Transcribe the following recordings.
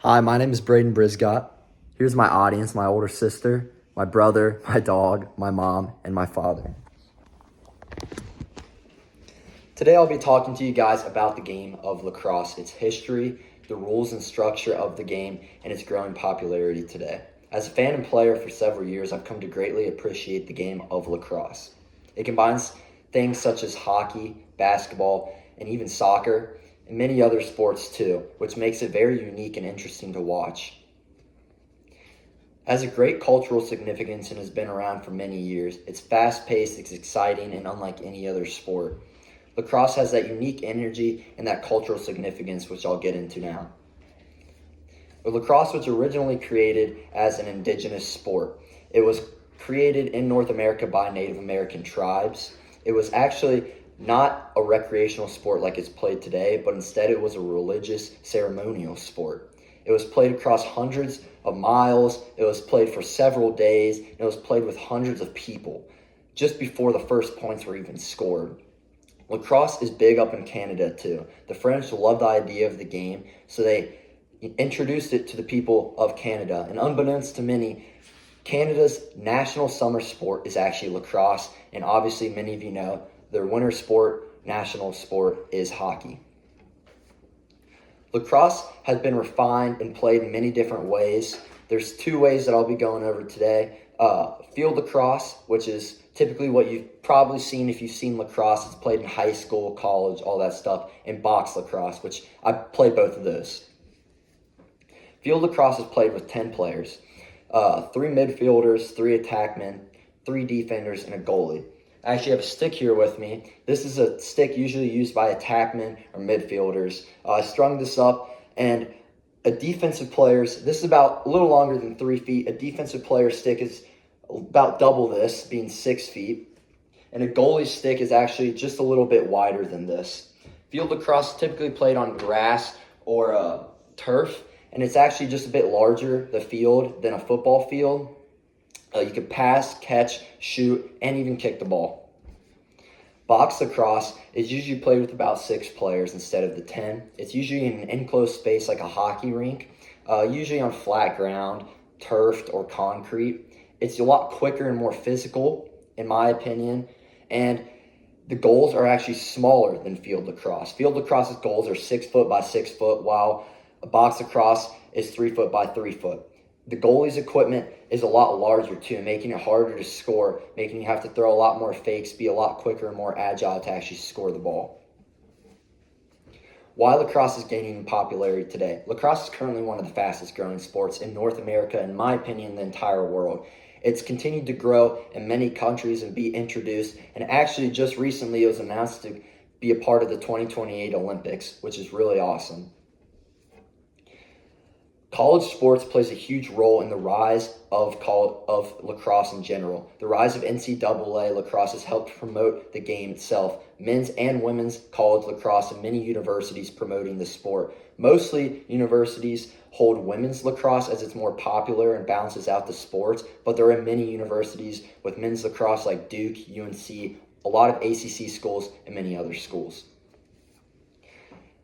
Hi, my name is Braden Brisgott. Here's my audience, my older sister, my brother, my dog, my mom, and my father. Today I'll be talking to you guys about the game of lacrosse, its history, the rules and structure of the game, and its growing popularity today. As a fan and player for several years, I've come to greatly appreciate the game of lacrosse. It combines things such as hockey, basketball, and even soccer, and many other sports too, which makes it very unique and interesting to watch. It has a great cultural significance and has been around for many years. It's fast-paced, it's exciting, and unlike any other sport. Lacrosse has that unique energy and that cultural significance, which I'll get into now. But lacrosse was originally created as an indigenous sport. It was created in North America by Native American tribes. It was actually not a recreational sport like it's played today, but instead it was a religious ceremonial sport. It was played across hundreds of miles, it was played for several days, and it was played with hundreds of people, just before the first points were even scored. Lacrosse is big up in Canada too. The French loved the idea of the game, so they introduced it to the people of Canada. And unbeknownst to many, Canada's national summer sport is actually lacrosse, and obviously many of you know their winter sport, national sport, is hockey. Lacrosse has been refined and played in many different ways. There's two ways that I'll be going over today. Field lacrosse, which is typically what you've probably seen if you've seen lacrosse. It's played in high school, college, all that stuff. And box lacrosse, which I played both of those. Field lacrosse is played with 10 players. 3 midfielders, 3 attackmen, 3 defenders, and a goalie. I actually have a stick here with me. This is a stick usually used by attackmen or midfielders. I strung this up, and a defensive player's, this is about a little longer than 3 feet. A defensive player's stick is about double this, being 6 feet. And a goalie's stick is actually just a little bit wider than this. Field lacrosse is typically played on grass or turf, and it's actually just a bit larger, the field, than a football field. You can pass, catch, shoot, and even kick the ball. Box lacrosse is usually played with about 6 players instead of the 10. It's usually in an enclosed space like a hockey rink, usually on flat ground, turfed, or concrete. It's a lot quicker and more physical, in my opinion, and the goals are actually smaller than field lacrosse. Field lacrosse's goals are 6 foot by 6 foot, while a box lacrosse is 3 foot by 3 foot. The goalie's equipment is a lot larger too, making it harder to score, making you have to throw a lot more fakes, be a lot quicker and more agile to actually score the ball. Why lacrosse is gaining in popularity today? Lacrosse is currently one of the fastest growing sports in North America, in my opinion, the entire world. It's continued to grow in many countries and be introduced, and actually just recently it was announced to be a part of the 2028 Olympics, which is really awesome. College sports plays a huge role in the rise of lacrosse in general. The rise of NCAA lacrosse has helped promote the game itself. Men's and women's college lacrosse and many universities promoting the sport. Mostly universities hold women's lacrosse as it's more popular and balances out the sports, but there are many universities with men's lacrosse like Duke, UNC, a lot of ACC schools, and many other schools.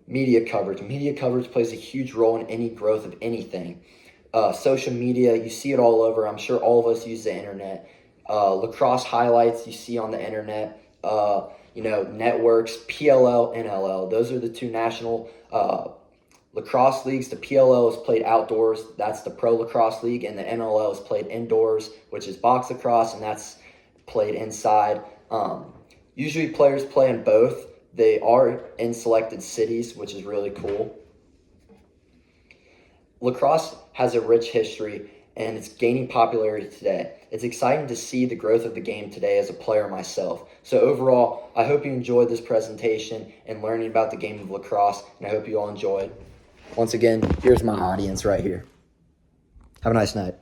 Media coverage. Media coverage plays a huge role in any growth of anything. Social media, you see it all over. I'm sure all of us use the internet. Lacrosse highlights you see on the internet. Networks, PLL, NLL. Those are the 2 national lacrosse leagues. The PLL is played outdoors. That's the Pro Lacrosse League. And the NLL is played indoors, which is box lacrosse, and that's played inside. Usually players play in both. They are in selected cities, which is really cool. Lacrosse has a rich history, and it's gaining popularity today. It's exciting to see the growth of the game today as a player myself. So overall, I hope you enjoyed this presentation and learning about the game of lacrosse, and I hope you all enjoyed. Once again, here's my audience right here. Have a nice night.